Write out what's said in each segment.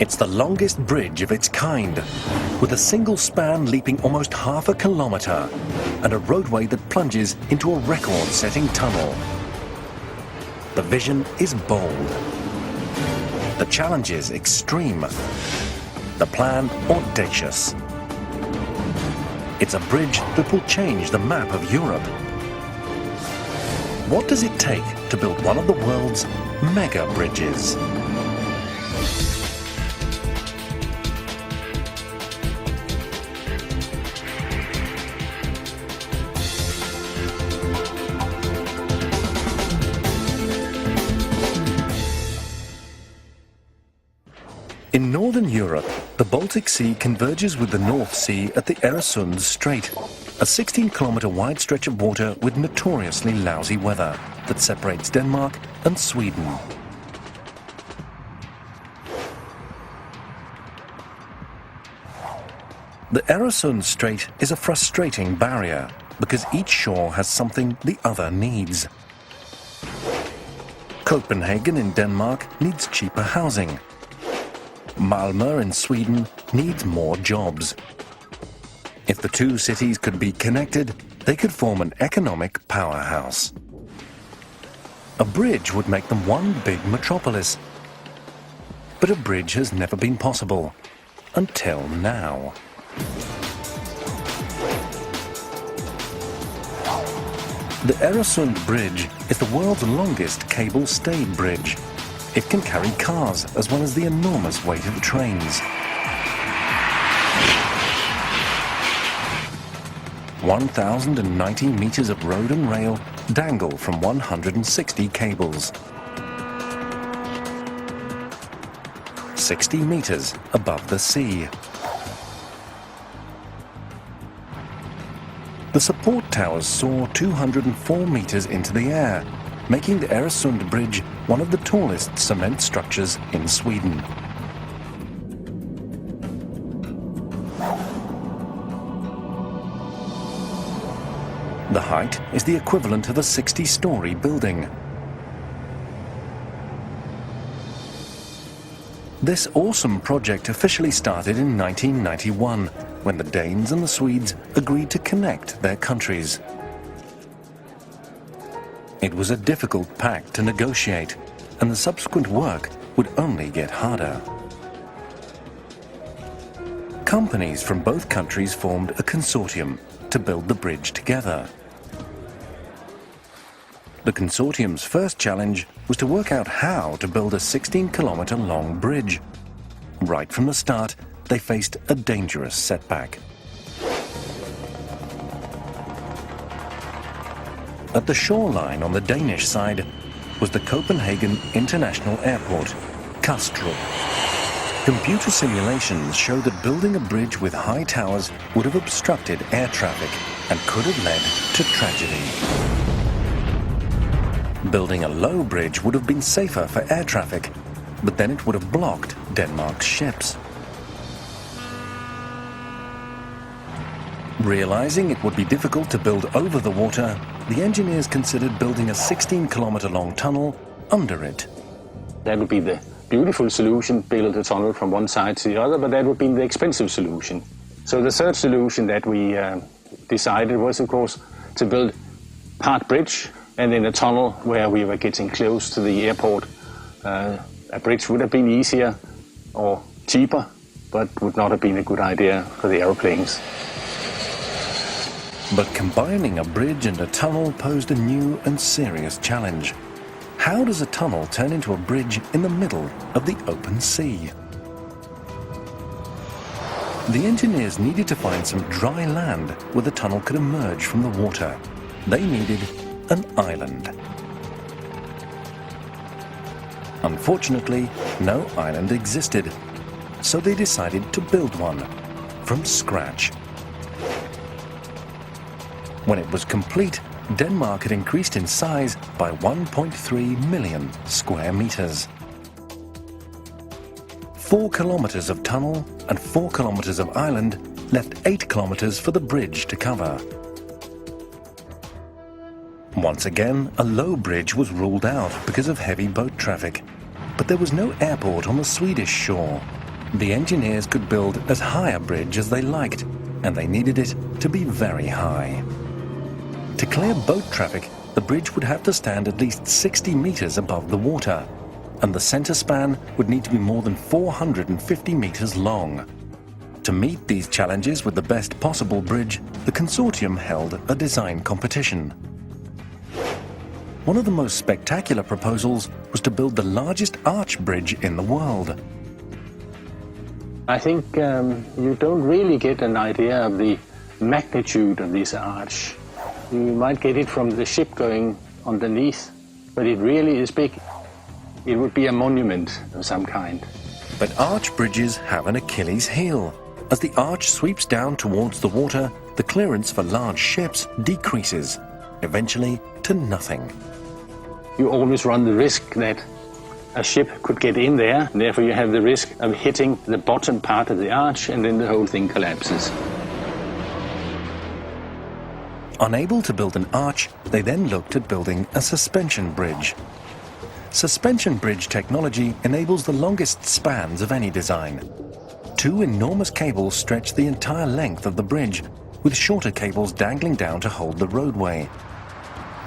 It's the longest bridge of its kind, with a single span leaping almost half a kilometre and a roadway that plunges into a record-setting tunnel. The vision is bold. The challenge is extreme. The plan audacious. It's a bridge that will change the map of Europe. What does it take to build one of the world's mega bridges? In northern Europe, the Baltic Sea converges with the North Sea at the Øresund Strait, a 16-kilometre wide stretch of water with notoriously lousy weather that separates Denmark and Sweden. The Øresund Strait is a frustrating barrier because each shore has something the other needs. Copenhagen in Denmark needs cheaper housing. Malmö in Sweden needs more jobs. If the two cities could be connected, they could form an economic powerhouse. A bridge would make them one big metropolis. But a bridge has never been possible, until now. The Øresund Bridge is the world's longest cable-stayed bridge. It can carry cars as well as the enormous weight of trains. 1,090 meters of road and rail dangle from 160 cables. 60 meters above the sea. The support towers soar 204 meters into the air, making the Øresund Bridge one of the tallest cement structures in Sweden. The height is the equivalent of a 60-story building. This awesome project officially started in 1991, when the Danes and the Swedes agreed to connect their countries. It was a difficult pact to negotiate, and the subsequent work would only get harder. Companies from both countries formed a consortium to build the bridge together. The consortium's first challenge was to work out how to build a 16-kilometre long bridge. Right from the start, they faced a dangerous setback. At the shoreline on the Danish side was the Copenhagen International Airport, Kastrup. Computer simulations show that building a bridge with high towers would have obstructed air traffic and could have led to tragedy. Building a low bridge would have been safer for air traffic, but then it would have blocked Denmark's ships. Realizing it would be difficult to build over the water, the engineers considered building a 16-kilometre long tunnel under it. That would be the beautiful solution, build a tunnel from one side to the other, but that would be the expensive solution. So the third solution that we decided was, of course, to build part bridge and then a tunnel where we were getting close to the airport. A bridge would have been easier or cheaper, but would not have been a good idea for the aeroplanes. But combining a bridge and a tunnel posed a new and serious challenge. How does a tunnel turn into a bridge in the middle of the open sea? The engineers needed to find some dry land where the tunnel could emerge from the water. They needed an island. Unfortunately, no island existed, so they decided to build one from scratch. When it was complete, Denmark had increased in size by 1.3 million square meters. 4 kilometers of tunnel and 4 kilometers of island left 8 kilometers for the bridge to cover. Once again, a low bridge was ruled out because of heavy boat traffic, but there was no airport on the Swedish shore. The engineers could build as high a bridge as they liked, and they needed it to be very high. To clear boat traffic, the bridge would have to stand at least 60 meters above the water, and the center span would need to be more than 450 meters long. To meet these challenges with the best possible bridge, the consortium held a design competition. One of the most spectacular proposals was to build the largest arch bridge in the world. I think you don't really get an idea of the magnitude of this arch. You might get it from the ship going underneath, but it really is big. It would be a monument of some kind. But arch bridges have an Achilles heel. As the arch sweeps down towards the water, the clearance for large ships decreases, eventually to nothing. You always run the risk that a ship could get in there, and therefore you have the risk of hitting the bottom part of the arch, and then the whole thing collapses. Unable to build an arch, they then looked at building a suspension bridge. Suspension bridge technology enables the longest spans of any design. Two enormous cables stretch the entire length of the bridge, with shorter cables dangling down to hold the roadway.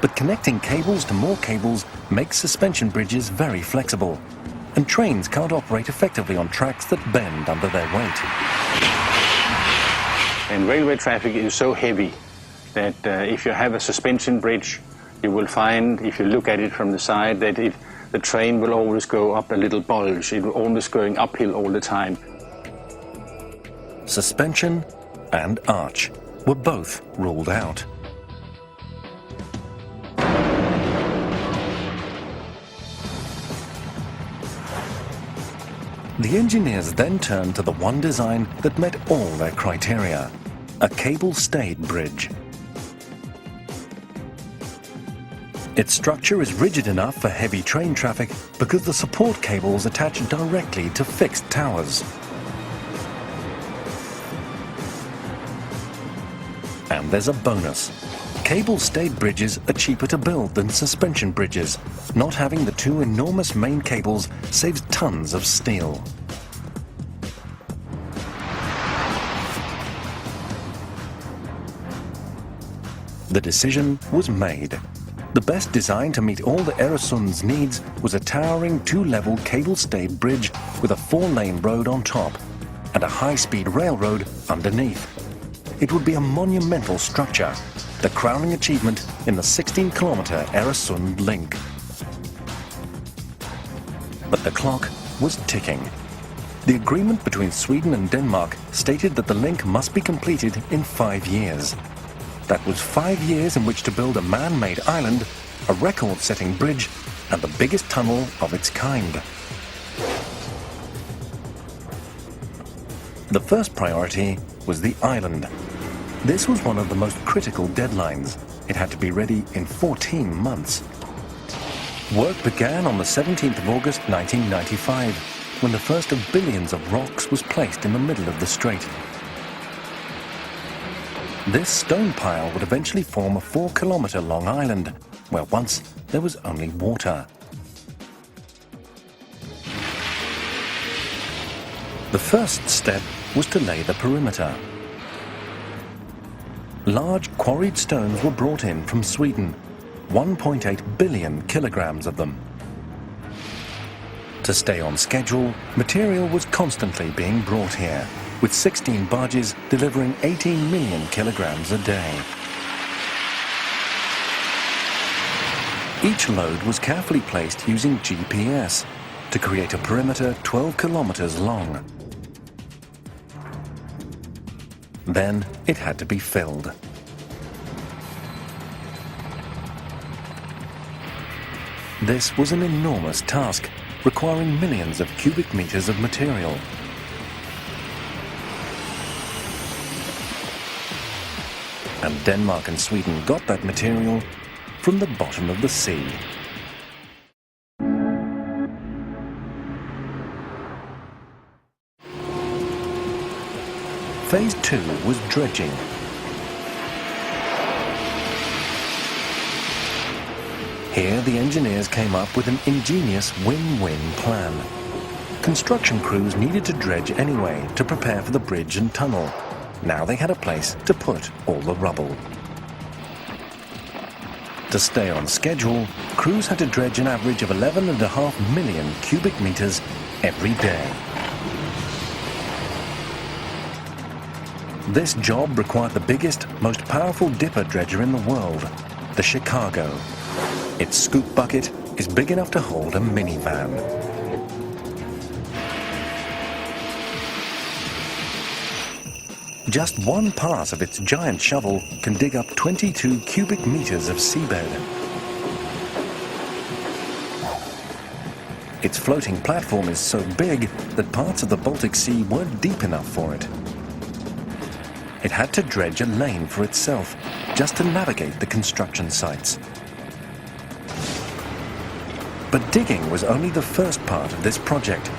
But connecting cables to more cables makes suspension bridges very flexible, and trains can't operate effectively on tracks that bend under their weight. And railway traffic is so heavy that if you have a suspension bridge, you will find, if you look at it from the side, that the train will always go up a little bulge. It will always going uphill all the time. Suspension and arch were both ruled out. The engineers then turned to the one design that met all their criteria: a cable-stayed bridge. Its structure is rigid enough for heavy train traffic because the support cables attach directly to fixed towers. And there's a bonus. Cable-stayed bridges are cheaper to build than suspension bridges. Not having the two enormous main cables saves tons of steel. The decision was made. The best design to meet all the Øresund's needs was a towering two-level cable-stayed bridge with a four-lane road on top and a high-speed railroad underneath. It would be a monumental structure, the crowning achievement in the 16-kilometer Øresund link. But the clock was ticking. The agreement between Sweden and Denmark stated that the link must be completed in 5 years. That was 5 years in which to build a man-made island, a record-setting bridge, and the biggest tunnel of its kind. The first priority was the island. This was one of the most critical deadlines. It had to be ready in 14 months. Work began on the 17th of August 1995, when the first of billions of rocks was placed in the middle of the strait. This stone pile would eventually form a 4-kilometer long island, where once there was only water. The first step was to lay the perimeter. Large quarried stones were brought in from Sweden, 1.8 billion kilograms of them. To stay on schedule, material was constantly being brought here, with 16 barges delivering 18 million kilograms a day. Each load was carefully placed using GPS to create a perimeter 12 kilometers long. Then it had to be filled. This was an enormous task, requiring millions of cubic meters of material. And Denmark and Sweden got that material from the bottom of the sea. Phase 2 was dredging. Here the engineers came up with an ingenious win-win plan. Construction crews needed to dredge anyway to prepare for the bridge and tunnel. Now they had a place to put all the rubble. To stay on schedule, crews had to dredge an average of 11.5 million cubic meters every day. This job required the biggest, most powerful dipper dredger in the world, the Chicago. Its scoop bucket is big enough to hold a minivan. Just one pass of its giant shovel can dig up 22 cubic meters of seabed. Its floating platform is so big that parts of the Baltic Sea weren't deep enough for it. It had to dredge a lane for itself just to navigate the construction sites. But digging was only the first part of this project.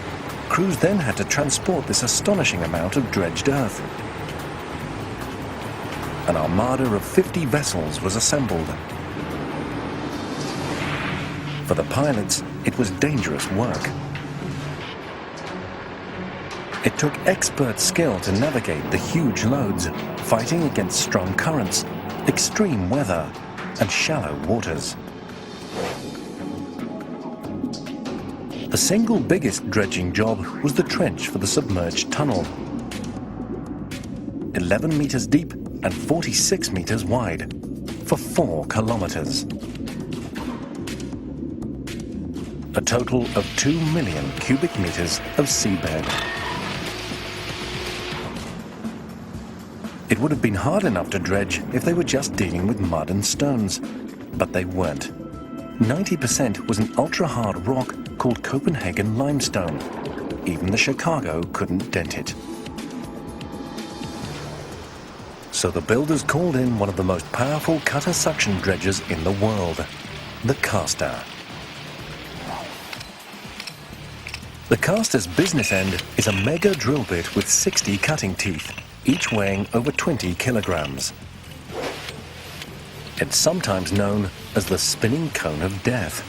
Crews then had to transport this astonishing amount of dredged earth. An armada of 50 vessels was assembled. For the pilots, it was dangerous work. It took expert skill to navigate the huge loads, fighting against strong currents, extreme weather, and shallow waters. The single biggest dredging job was the trench for the submerged tunnel. 11 meters deep and 46 meters wide, for 4 kilometers. A total of 2 million cubic meters of seabed. It would have been hard enough to dredge if they were just dealing with mud and stones, but they weren't. 90% was an ultra-hard rock called Copenhagen limestone. Even the Chicago couldn't dent it. So the builders called in one of the most powerful cutter suction dredgers in the world, the caster. The caster's business end is a mega drill bit with 60 cutting teeth, each weighing over 20 kilograms. It's sometimes known as the spinning cone of death.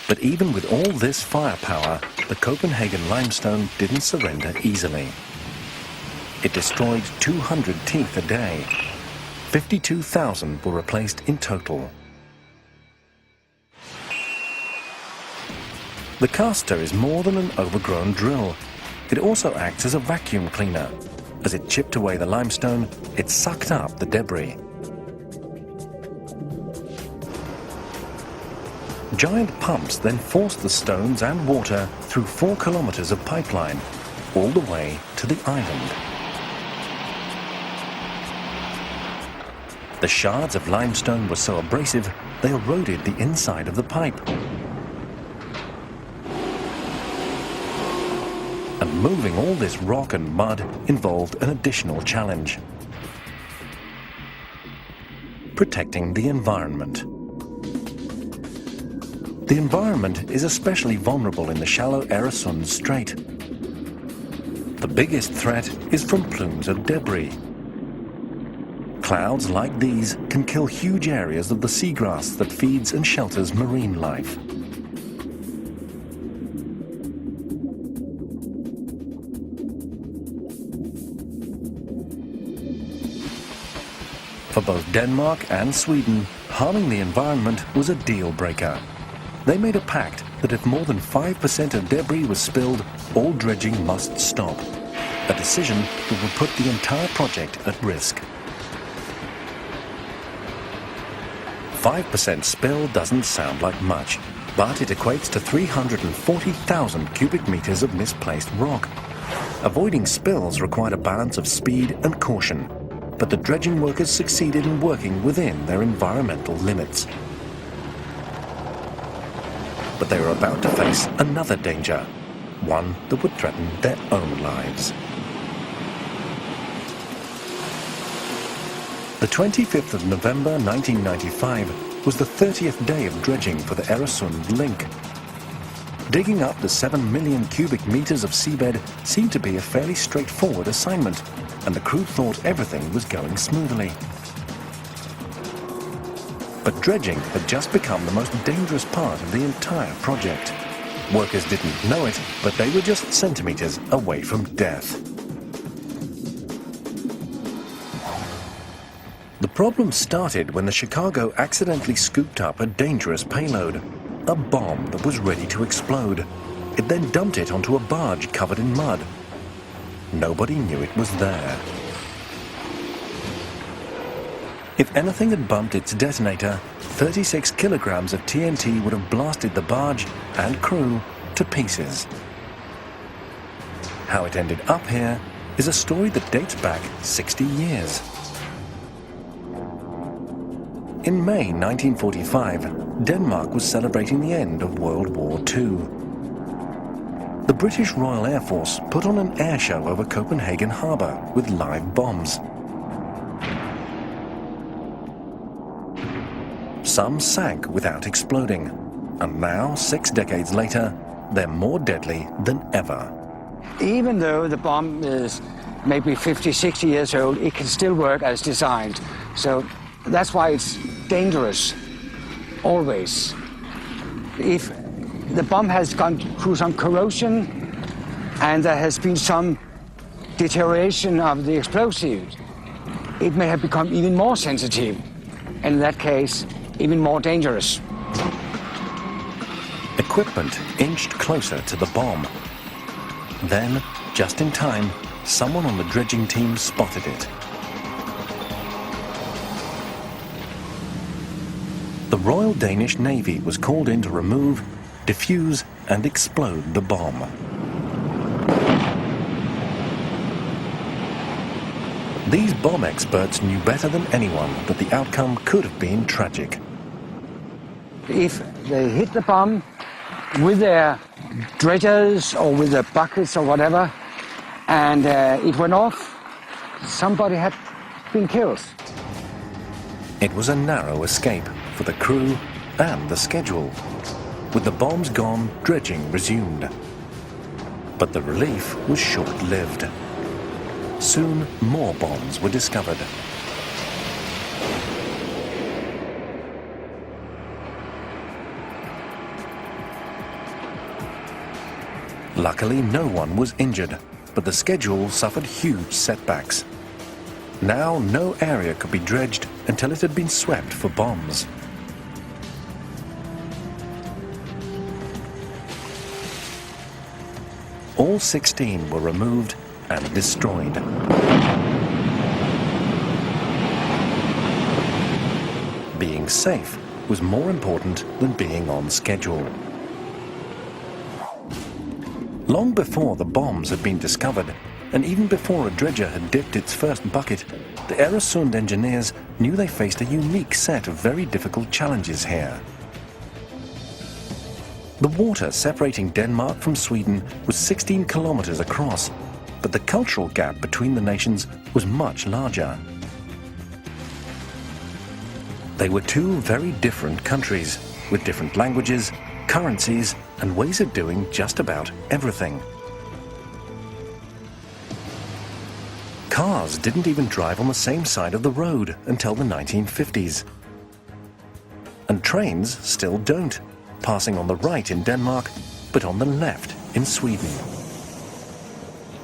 But even with all this firepower, the Copenhagen limestone didn't surrender easily. It destroyed 200 teeth a day. 52,000 were replaced in total. The caster is more than an overgrown drill. It also acts as a vacuum cleaner. As it chipped away the limestone, it sucked up the debris. Giant pumps then forced the stones and water through 4 kilometers of pipeline, all the way to the island. The shards of limestone were so abrasive, they eroded the inside of the pipe. And moving all this rock and mud involved an additional challenge: protecting the environment. The environment is especially vulnerable in the shallow Øresund Strait. The biggest threat is from plumes of debris. Clouds like these can kill huge areas of the seagrass that feeds and shelters marine life. For both Denmark and Sweden, harming the environment was a deal breaker. They made a pact that if more than 5% of debris was spilled, all dredging must stop. A decision that would put the entire project at risk. 5% spill doesn't sound like much, but it equates to 340,000 cubic meters of misplaced rock. Avoiding spills required a balance of speed and caution, but the dredging workers succeeded in working within their environmental limits. But they were about to face another danger, one that would threaten their own lives. The 25th of November 1995 was the 30th day of dredging for the Øresund link. Digging up the 7 million cubic meters of seabed seemed to be a fairly straightforward assignment, and the crew thought everything was going smoothly. But dredging had just become the most dangerous part of the entire project. Workers didn't know it, but they were just centimeters away from death. The problem started when the Chicago accidentally scooped up a dangerous payload, a bomb that was ready to explode. It then dumped it onto a barge covered in mud. Nobody knew it was there. If anything had bumped its detonator, 36 kilograms of TNT would have blasted the barge and crew to pieces. How it ended up here is a story that dates back 60 years. In May 1945, Denmark was celebrating the end of World War II. The British Royal Air Force put on an air show over Copenhagen harbour with live bombs. Some sank without exploding, and now, 6 decades later, they're more deadly than ever. Even though the bomb is maybe 50, 60 years old, it can still work as designed. So that's why it's dangerous, always. If the bomb has gone through some corrosion and there has been some deterioration of the explosives, it may have become even more sensitive, and in that case, even more dangerous. Equipment inched closer to the bomb. Then, just in time, someone on the dredging team spotted it. The Royal Danish Navy was called in to remove, defuse, and explode the bomb. These bomb experts knew better than anyone that the outcome could have been tragic. If they hit the bomb with their dredgers or with their buckets or whatever, and it went off, somebody had been killed. It was a narrow escape for the crew and the schedule. With the bombs gone, dredging resumed. But the relief was short-lived. Soon, more bombs were discovered. Luckily, no one was injured, but the schedule suffered huge setbacks. Now, no area could be dredged until it had been swept for bombs. All 16 were removed and destroyed. Being safe was more important than being on schedule. Long before the bombs had been discovered, and even before a dredger had dipped its first bucket, the Øresund engineers knew they faced a unique set of very difficult challenges here. The water separating Denmark from Sweden was 16 kilometers across, but the cultural gap between the nations was much larger. They were two very different countries, with different languages, currencies, and ways of doing just about everything. Cars didn't even drive on the same side of the road until the 1950s. And trains still don't, passing on the right in Denmark, but on the left in Sweden.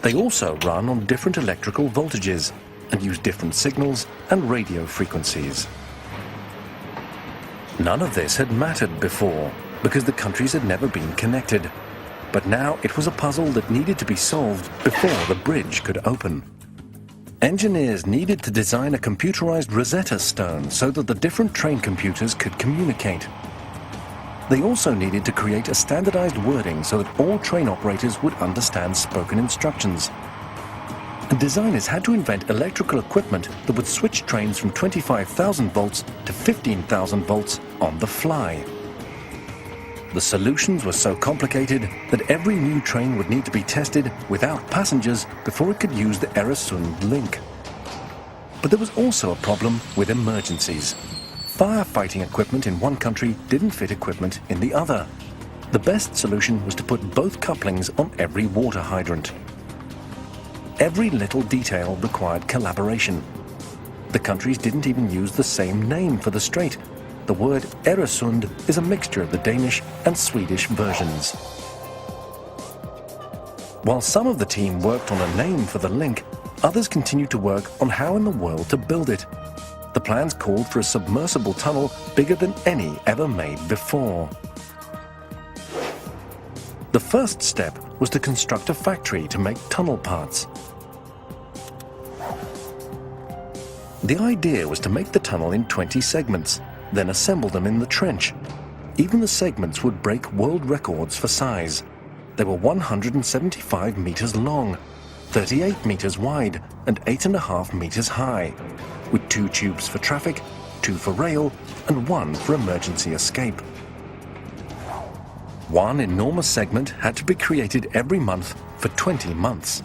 They also run on different electrical voltages and use different signals and radio frequencies. None of this had mattered before, because the countries had never been connected. But now it was a puzzle that needed to be solved before the bridge could open. Engineers needed to design a computerized Rosetta Stone so that the different train computers could communicate. They also needed to create a standardized wording so that all train operators would understand spoken instructions. And designers had to invent electrical equipment that would switch trains from 25,000 volts to 15,000 volts on the fly. The solutions were so complicated that every new train would need to be tested without passengers before it could use the Øresund link. But there was also a problem with emergencies. Firefighting equipment in one country didn't fit equipment in the other. The best solution was to put both couplings on every water hydrant. Every little detail required collaboration. The countries didn't even use the same name for the strait, The word Øresund is a mixture of the Danish and Swedish versions. While some of the team worked on a name for the link, others continued to work on how in the world to build it. The plans called for a submersible tunnel bigger than any ever made before. The first step was to construct a factory to make tunnel parts. The idea was to make the tunnel in 20 segments, then assemble them in the trench. Even the segments would break world records for size. They were 175 meters long, 38 meters wide, and 8.5 meters high, with 2 tubes for traffic, 2 for rail, and 1 for emergency escape. One enormous segment had to be created every month for 20 months.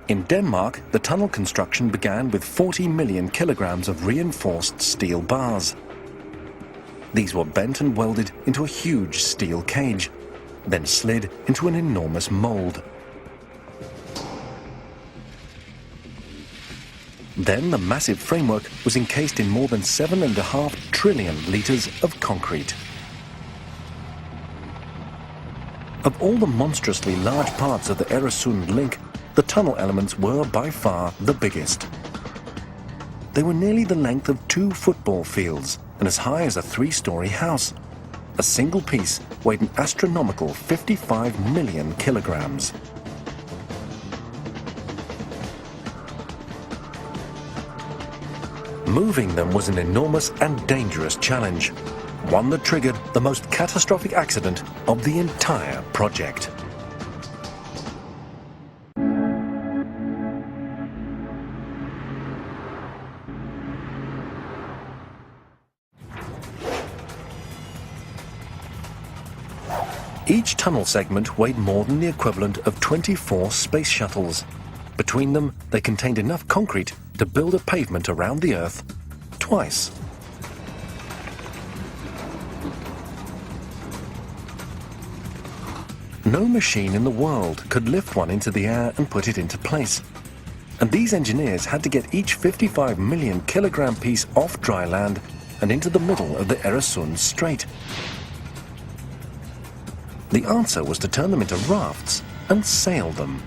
In Denmark, the tunnel construction began with 40 million kilograms of reinforced steel bars. These were bent and welded into a huge steel cage, then slid into an enormous mold. Then the massive framework was encased in more than 7.5 trillion liters of concrete. Of all the monstrously large parts of the Øresund link, the tunnel elements were by far the biggest. They were nearly the length of 2 football fields and as high as a 3-story house. A single piece weighed an astronomical 55 million kilograms. Moving them was an enormous and dangerous challenge, one that triggered the most catastrophic accident of the entire project. Each tunnel segment weighed more than the equivalent of 24 space shuttles. Between them, they contained enough concrete to build a pavement around the Earth twice. No machine in the world could lift one into the air and put it into place. And these engineers had to get each 55 million kilogram piece off dry land and into the middle of the Øresund Strait. The answer was to turn them into rafts and sail them.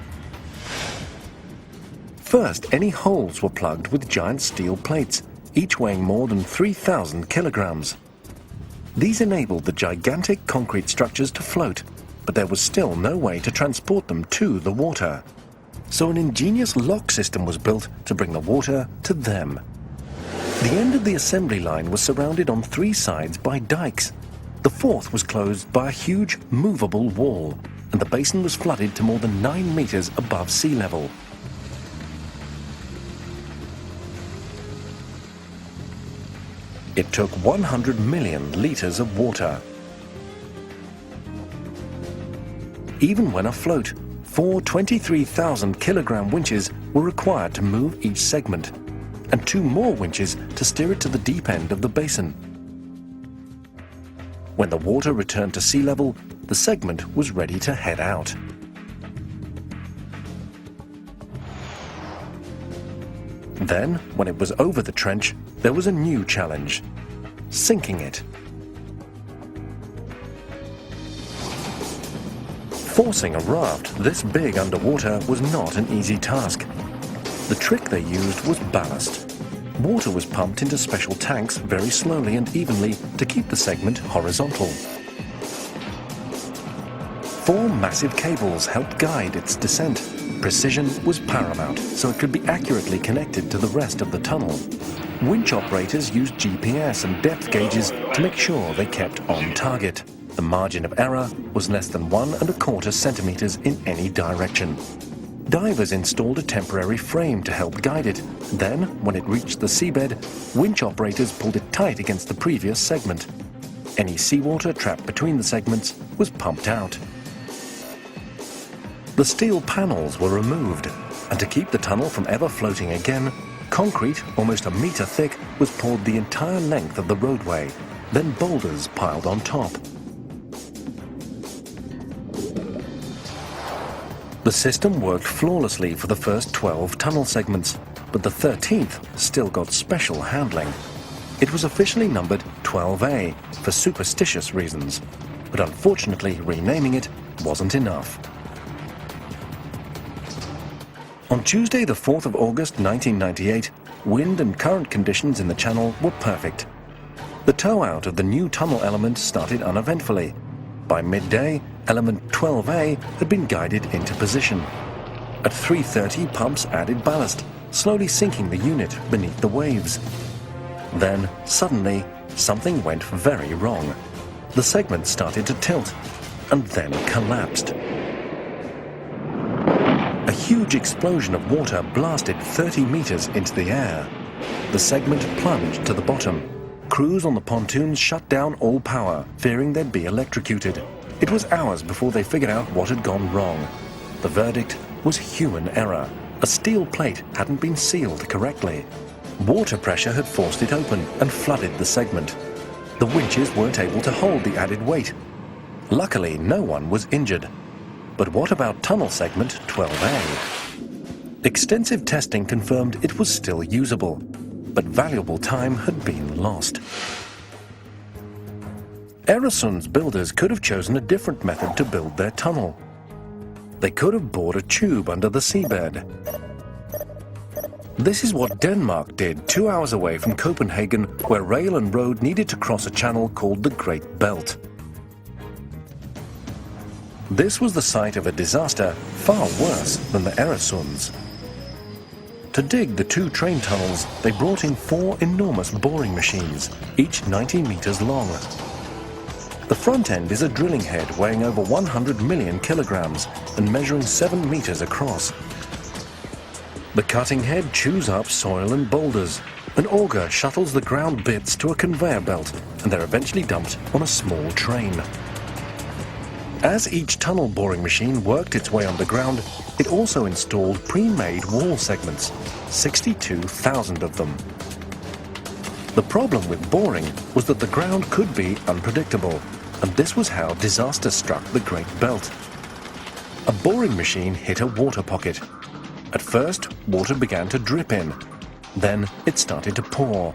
First, any holes were plugged with giant steel plates, each weighing more than 3,000 kilograms. These enabled the gigantic concrete structures to float, but there was still no way to transport them to the water. So an ingenious lock system was built to bring the water to them. The end of the assembly line was surrounded on 3 sides by dikes. The 4th was closed by a huge movable wall, and the basin was flooded to more than 9 meters above sea level. It took 100 million liters of water. Even when afloat, 4 23,000 kilogram winches were required to move each segment, and 2 more winches to steer it to the deep end of the basin. When the water returned to sea level, the segment was ready to head out. Then, when it was over the trench, there was a new challenge: sinking it. Forcing a raft this big underwater was not an easy task. The trick they used was ballast. Water was pumped into special tanks very slowly and evenly to keep the segment horizontal. 4 massive cables helped guide its descent. Precision was paramount, so it could be accurately connected to the rest of the tunnel. Winch operators used GPS and depth gauges to make sure they kept on target. The margin of error was less than 1¼ centimeters in any direction. Divers installed a temporary frame to help guide it. Then, when it reached the seabed, winch operators pulled it tight against the previous segment. Any seawater trapped between the segments was pumped out. The steel panels were removed, and to keep the tunnel from ever floating again, concrete, almost a meter thick, was poured the entire length of the roadway, then boulders piled on top. The system worked flawlessly for the first 12 tunnel segments, but the 13th still got special handling. It was officially numbered 12A for superstitious reasons, but unfortunately renaming it wasn't enough. On Tuesday the 4th of August 1998, wind and current conditions in the channel were perfect. The tow-out of the new tunnel element started uneventfully. By midday, element 12A had been guided into position. At 3:30, pumps added ballast, slowly sinking the unit beneath the waves. Then, suddenly, something went very wrong. The segment started to tilt, and then collapsed. A huge explosion of water blasted 30 meters into the air. The segment plunged to the bottom. Crews on the pontoons shut down all power, fearing they'd be electrocuted. It was hours before they figured out what had gone wrong. The verdict was human error. A steel plate hadn't been sealed correctly. Water pressure had forced it open and flooded the segment. The winches weren't able to hold the added weight. Luckily, no one was injured. But what about tunnel segment 12A? Extensive testing confirmed it was still usable, but valuable time had been lost. Øresund's builders could have chosen a different method to build their tunnel. They could have bored a tube under the seabed. This is what Denmark did 2 hours away from Copenhagen, where rail and road needed to cross a channel called the Great Belt. This was the site of a disaster far worse than the Øresund's. To dig the two train tunnels, they brought in 4 enormous boring machines, each 90 meters long. The front end is a drilling head weighing over 100 million kilograms and measuring 7 meters across. The cutting head chews up soil and boulders. An auger shuttles the ground bits to a conveyor belt, and they're eventually dumped on a small train. As each tunnel boring machine worked its way underground, it also installed pre-made wall segments, 62,000 of them. The problem with boring was that the ground could be unpredictable, and this was how disaster struck the Great Belt. A boring machine hit a water pocket. At first, water began to drip in. Then it started to pour.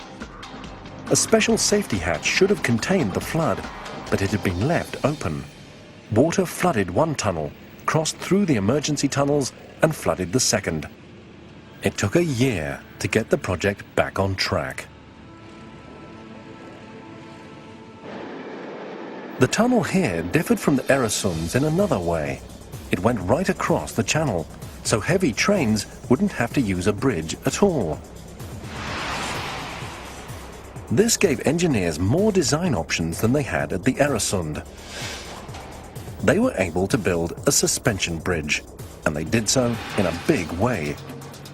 A special safety hatch should have contained the flood, but it had been left open. Water flooded one tunnel, crossed through the emergency tunnels, and flooded the second. It took a year to get the project back on track. The tunnel here differed from the Øresund's in another way. It went right across the channel, so heavy trains wouldn't have to use a bridge at all. This gave engineers more design options than they had at the Øresund. They were able to build a suspension bridge, and they did so in a big way.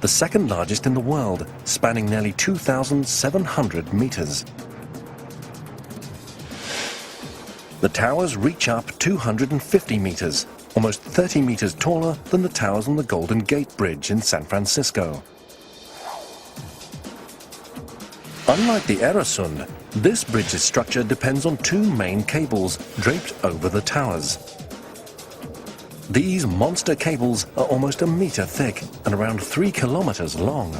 The second largest in the world, spanning nearly 2,700 meters. The towers reach up 250 meters, almost 30 meters taller than the towers on the Golden Gate Bridge in San Francisco. Unlike the Øresund, this bridge's structure depends on 2 main cables draped over the towers. These monster cables are almost a meter thick and around 3 kilometers long.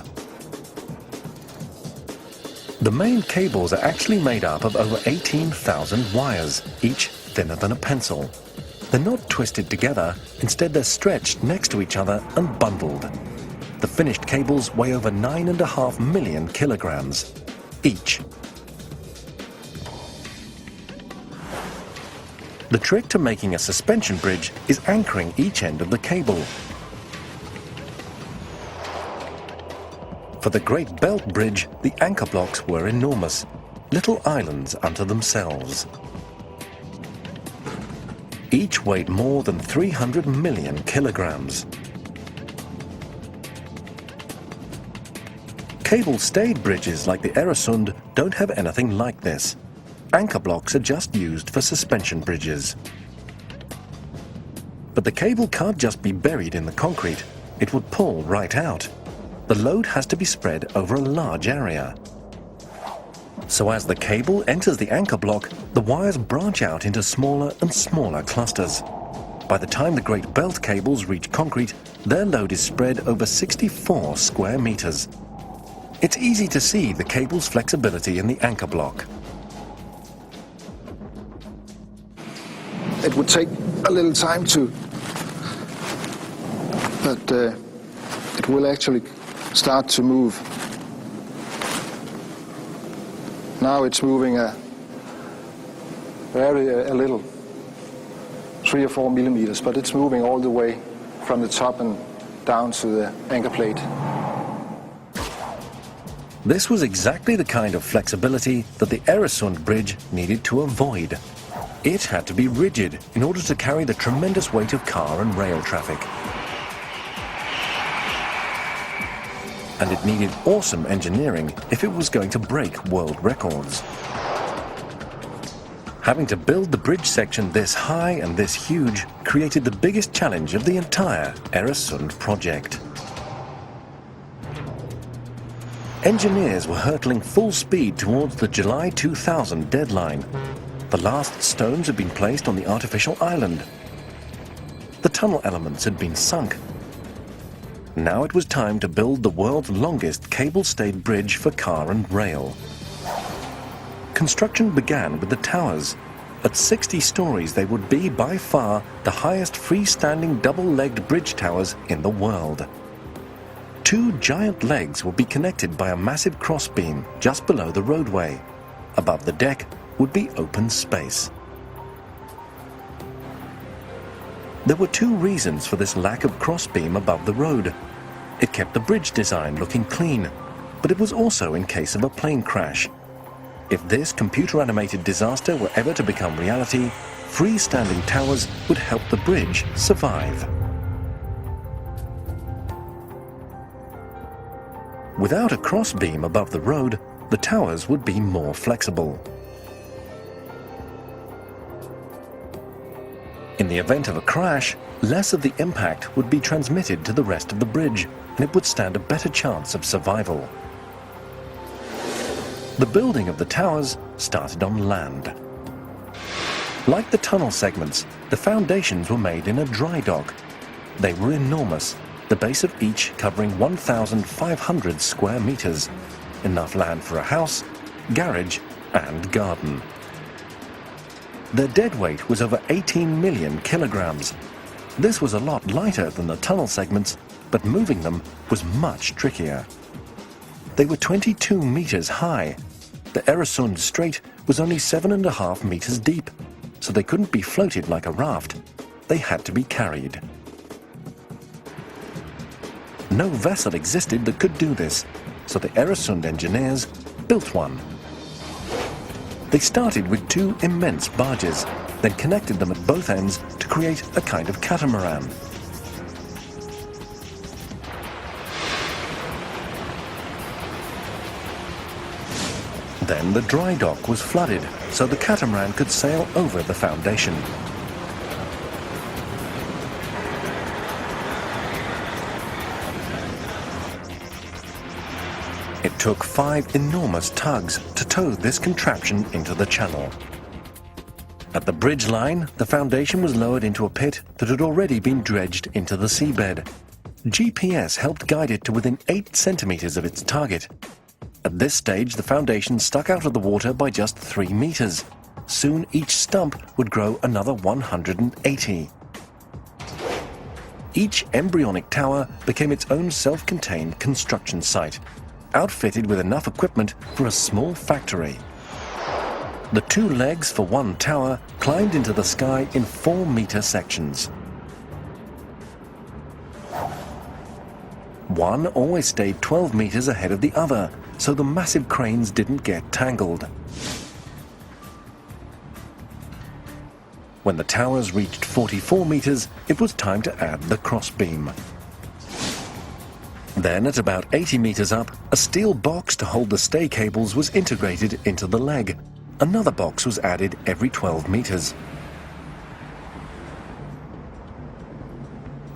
The main cables are actually made up of over 18,000 wires, each thinner than a pencil. They're not twisted together, instead they're stretched next to each other and bundled. The finished cables weigh over 9.5 million kilograms each. The trick to making a suspension bridge is anchoring each end of the cable. For the Great Belt Bridge, the anchor blocks were enormous, little islands unto themselves. Each weighed more than 300 million kilograms. Cable-stayed bridges like the Øresund don't have anything like this. Anchor blocks are just used for suspension bridges. But the cable can't just be buried in the concrete. It would pull right out. The load has to be spread over a large area. So as the cable enters the anchor block, the wires branch out into smaller and smaller clusters. By the time the Great Belt cables reach concrete, their load is spread over 64 square meters. It's easy to see the cable's flexibility in the anchor block. It would take a little time but it will actually start to move. Now it's moving a little, 3 or 4 millimeters, but it's moving all the way from the top and down to the anchor plate. This was exactly the kind of flexibility that the Øresund bridge needed to avoid. It had to be rigid in order to carry the tremendous weight of car and rail traffic. And it needed awesome engineering if it was going to break world records. Having to build the bridge section this high and this huge created the biggest challenge of the entire Øresund project. Engineers were hurtling full speed towards the July 2000 deadline. The last stones had been placed on the artificial island. The tunnel elements had been sunk. Now it was time to build the world's longest cable-stayed bridge for car and rail. Construction began with the towers. At 60 stories, they would be by far the highest freestanding double-legged bridge towers in the world. 2 giant legs would be connected by a massive crossbeam just below the roadway. Above the deck would be open space. There were 2 reasons for this lack of crossbeam above the road. It kept the bridge design looking clean, but it was also in case of a plane crash. If this computer-animated disaster were ever to become reality, freestanding towers would help the bridge survive. Without a crossbeam above the road, the towers would be more flexible. In the event of a crash, less of the impact would be transmitted to the rest of the bridge, and it would stand a better chance of survival. The building of the towers started on land. Like the tunnel segments, the foundations were made in a dry dock. They were enormous, the base of each covering 1,500 square meters, enough land for a house, garage, and garden. Their dead weight was over 18 million kilograms. This was a lot lighter than the tunnel segments, but moving them was much trickier. They were 22 meters high. The Øresund Strait was only 7.5 meters deep, so they couldn't be floated like a raft. They had to be carried. No vessel existed that could do this, so the Øresund engineers built one. They started with 2 immense barges, then connected them at both ends to create a kind of catamaran. Then the dry dock was flooded, so the catamaran could sail over the foundation. It took 5 enormous tugs to tow this contraption into the channel. At the bridge line, the foundation was lowered into a pit that had already been dredged into the seabed. GPS helped guide it to within 8 centimeters of its target. At this stage, the foundation stuck out of the water by just 3 meters. Soon each stump would grow another 180. Each embryonic tower became its own self-contained construction site, outfitted with enough equipment for a small factory. The 2 legs for one tower climbed into the sky in 4-meter sections. One always stayed 12 meters ahead of the other, so the massive cranes didn't get tangled. When the towers reached 44 meters, it was time to add the crossbeam. Then, at about 80 meters up, a steel box to hold the stay cables was integrated into the leg. Another box was added every 12 meters.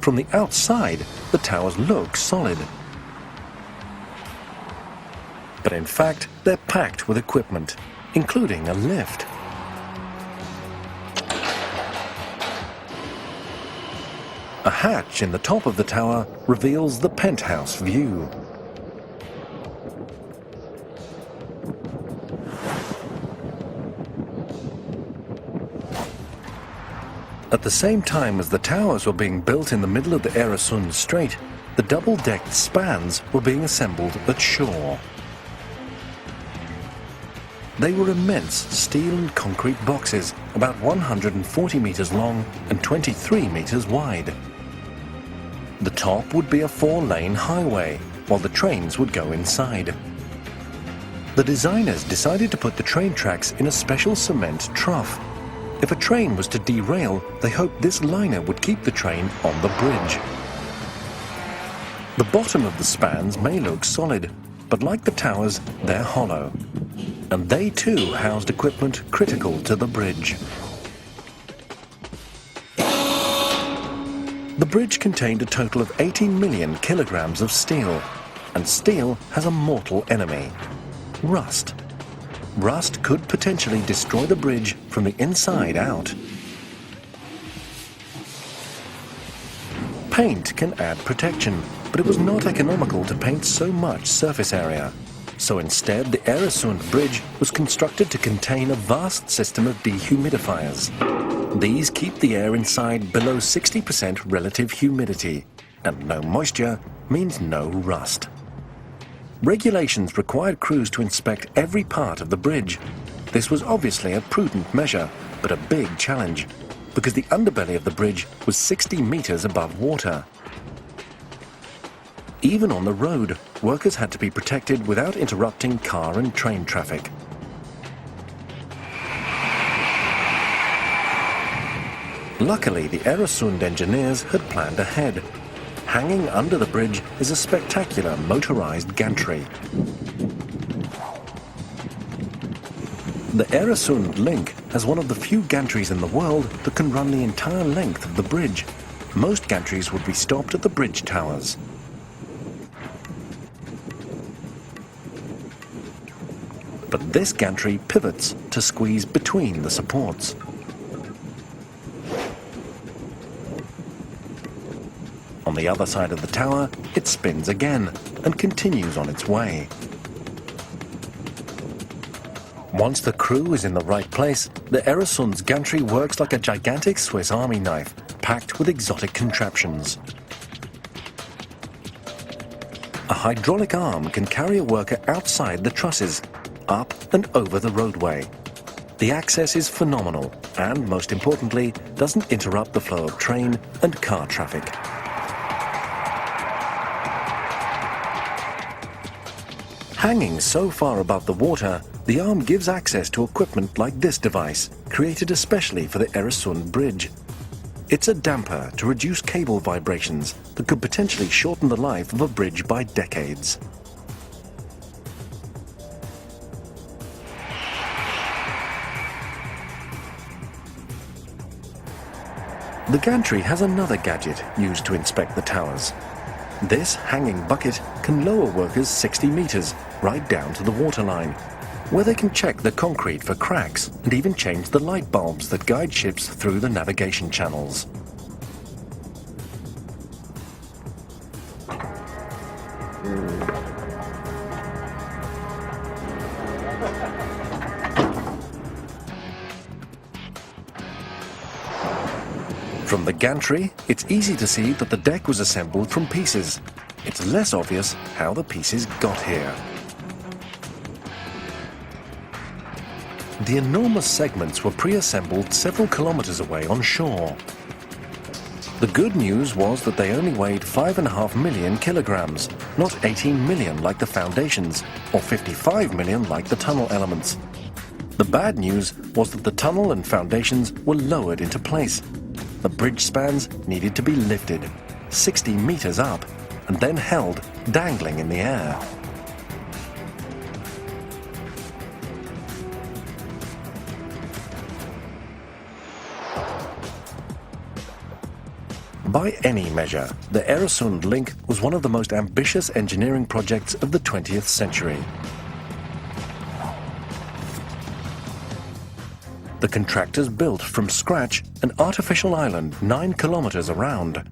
From the outside, the towers look solid. But in fact, they're packed with equipment, including a lift. A hatch in the top of the tower reveals the penthouse view. At the same time as the towers were being built in the middle of the Øresund Strait, the double-decked spans were being assembled at shore. They were immense steel and concrete boxes, about 140 meters long and 23 meters wide. The top would be a 4-lane highway, while the trains would go inside. The designers decided to put the train tracks in a special cement trough. If a train was to derail, they hoped this liner would keep the train on the bridge. The bottom of the spans may look solid, but like the towers, they're hollow. And they too housed equipment critical to the bridge. The bridge contained a total of 18 million kilograms of steel, and steel has a mortal enemy: rust. Rust could potentially destroy the bridge from the inside out. Paint can add protection, but it was not economical to paint so much surface area. So instead, the Øresund Bridge was constructed to contain a vast system of dehumidifiers. These keep the air inside below 60% relative humidity, and no moisture means no rust. Regulations required crews to inspect every part of the bridge. This was obviously a prudent measure, but a big challenge, because the underbelly of the bridge was 60 meters above water. Even on the road, workers had to be protected without interrupting car and train traffic. Luckily, the Øresund engineers had planned ahead. Hanging under the bridge is a spectacular motorized gantry. The Øresund Link has one of the few gantries in the world that can run the entire length of the bridge. Most gantries would be stopped at the bridge towers. But this gantry pivots to squeeze between the supports. On the other side of the tower, it spins again and continues on its way. Once the crew is in the right place, the Øresund's gantry works like a gigantic Swiss Army knife, packed with exotic contraptions. A hydraulic arm can carry a worker outside the trusses, up and over the roadway. The access is phenomenal and, most importantly, doesn't interrupt the flow of train and car traffic. Hanging so far above the water, the arm gives access to equipment like this device, created especially for the Øresund Bridge. It's a damper to reduce cable vibrations that could potentially shorten the life of a bridge by decades. The gantry has another gadget used to inspect the towers. This hanging bucket can lower workers 60 meters, right down to the waterline, where they can check the concrete for cracks and even change the light bulbs that guide ships through the navigation channels. From the gantry, it's easy to see that the deck was assembled from pieces. It's less obvious how the pieces got here. The enormous segments were pre-assembled several kilometers away on shore. The good news was that they only weighed 5.5 million kilograms, not 18 million like the foundations, or 55 million like the tunnel elements. The bad news was that the tunnel and foundations were lowered into place. The bridge spans needed to be lifted, 60 meters up, and then held dangling in the air. By any measure, the Øresund Link was one of the most ambitious engineering projects of the 20th century. The contractors built from scratch an artificial island 9 kilometers around.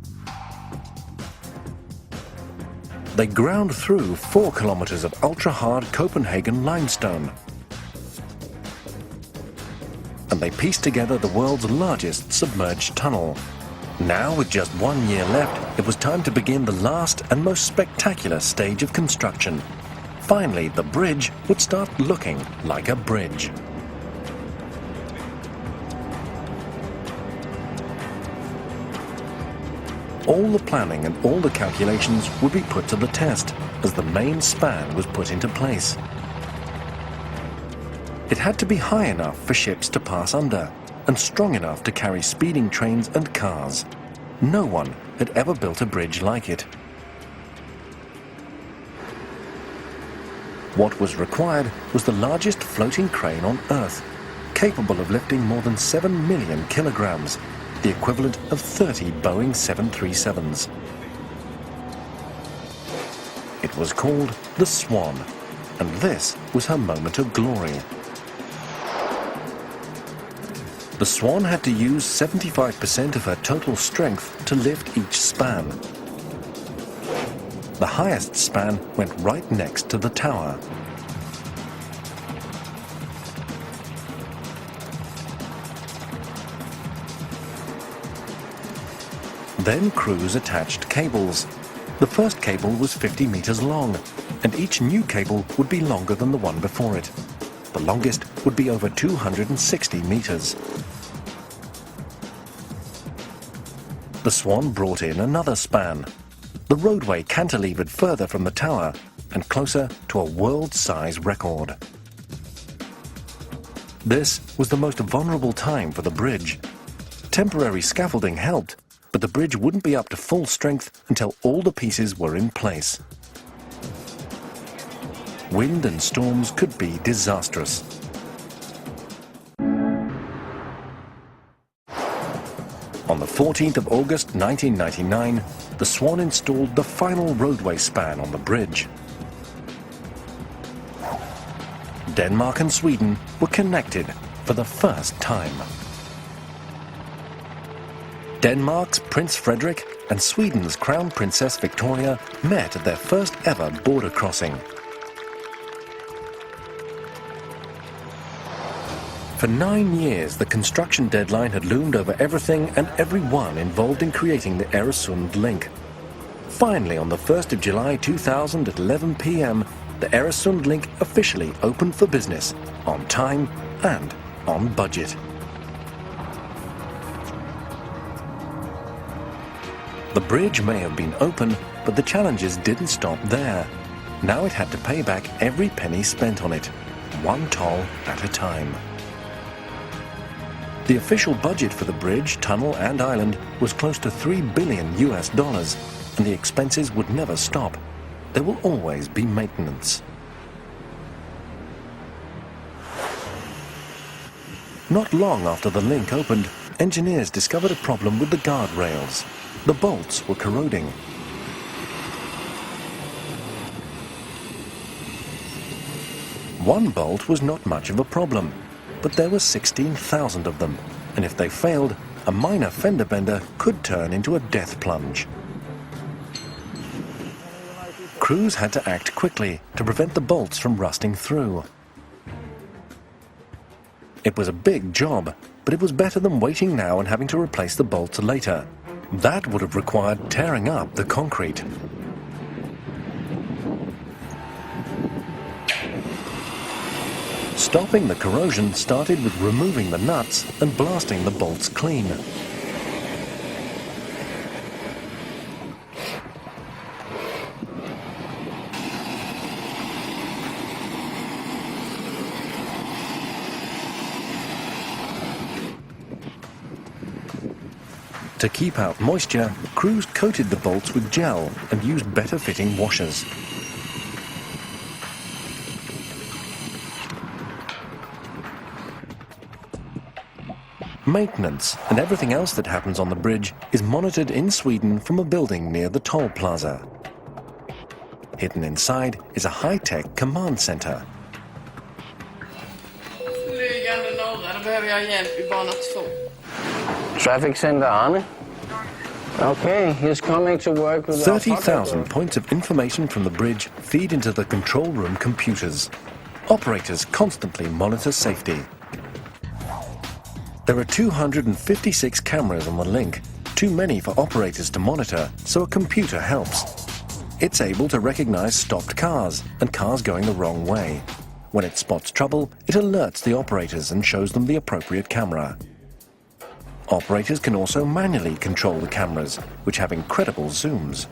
They ground through 4 kilometers of ultra-hard Copenhagen limestone. and they pieced together the world's largest submerged tunnel. Now, with just 1 year left, it was time to begin the last and most spectacular stage of construction. Finally, the bridge would start looking like a bridge. All the planning and all the calculations would be put to the test as the main span was put into place. It had to be high enough for ships to pass under and strong enough to carry speeding trains and cars. No one had ever built a bridge like it. What was required was the largest floating crane on Earth, capable of lifting more than 7 million kilograms, the equivalent of 30 Boeing 737s. It was called the Swan, and this was her moment of glory. The Swan had to use 75% of her total strength to lift each span. The highest span went right next to the tower. Then crews attached cables. The first cable was 50 meters long, and each new cable would be longer than the one before it. The longest would be over 260 meters. The Swan brought in another span. The roadway cantilevered further from the tower and closer to a world-size record. This was the most vulnerable time for the bridge. Temporary scaffolding helped, but the bridge wouldn't be up to full strength until all the pieces were in place. Wind and storms could be disastrous. On the 14th of August 1999, the Swan installed the final roadway span on the bridge. Denmark and Sweden were connected for the first time. Denmark's Prince Frederik and Sweden's Crown Princess Victoria met at their first ever border crossing. For 9 years, the construction deadline had loomed over everything and everyone involved in creating the Øresund link. Finally, on the 1st of July 2000 at 11 p.m., the Øresund link officially opened for business, on time and on budget. The bridge may have been open, but the challenges didn't stop there. Now it had to pay back every penny spent on it, one toll at a time. The official budget for the bridge, tunnel and island was close to $3 billion, and the expenses would never stop. There will always be maintenance. Not long after the link opened, engineers discovered a problem with the guardrails. The bolts were corroding. One bolt was not much of a problem, but there were 16,000 of them, and if they failed, a minor fender bender could turn into a death plunge. Crews had to act quickly to prevent the bolts from rusting through. It was a big job, but it was better than waiting now and having to replace the bolts later. That would have required tearing up the concrete. Stopping the corrosion started with removing the nuts and blasting the bolts clean. To keep out moisture, crews coated the bolts with gel and used better fitting washers. Maintenance and everything else that happens on the bridge is monitored in Sweden from a building near the toll plaza. Hidden inside is a high-tech command center. Traffic center, Arne. Okay, he's coming to work with 30,000 points of information from the bridge feed into the control room computers. Operators constantly monitor safety. There are 256 cameras on the link, too many for operators to monitor, so a computer helps. It's able to recognize stopped cars and cars going the wrong way. When it spots trouble, it alerts the operators and shows them the appropriate camera. Operators can also manually control the cameras, which have incredible zooms.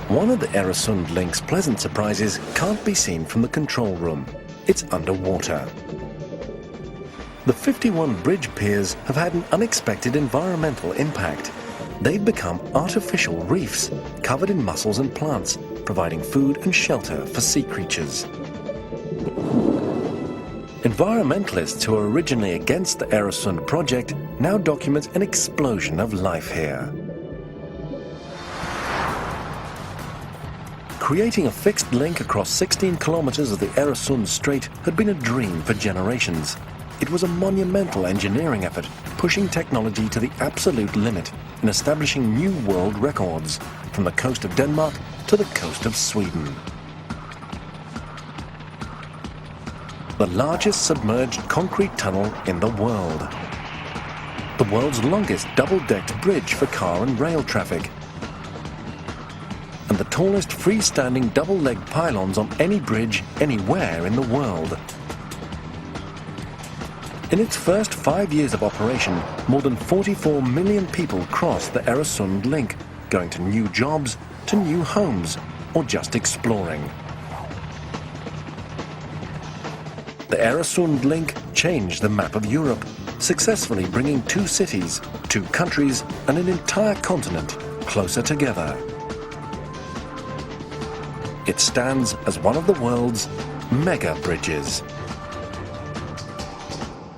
One of the Øresund link's pleasant surprises can't be seen from the control room. It's underwater. The 51 bridge piers have had an unexpected environmental impact. They've become artificial reefs, covered in mussels and plants, providing food and shelter for sea creatures. Environmentalists who were originally against the Øresund project now document an explosion of life here. Creating a fixed link across 16 kilometers of the Øresund Strait had been a dream for generations. It was a monumental engineering effort, pushing technology to the absolute limit and establishing new world records, from the coast of Denmark to the coast of Sweden. The largest submerged concrete tunnel in the world. The world's longest double-decked bridge for car and rail traffic. And the tallest freestanding double-leg pylons on any bridge anywhere in the world. In its first 5 years of operation, more than 44 million people crossed the Øresund link, going to new jobs, to new homes, or just exploring. The Øresund link changed the map of Europe, successfully bringing 2 cities, 2 countries, and an entire continent closer together. It stands as one of the world's mega bridges.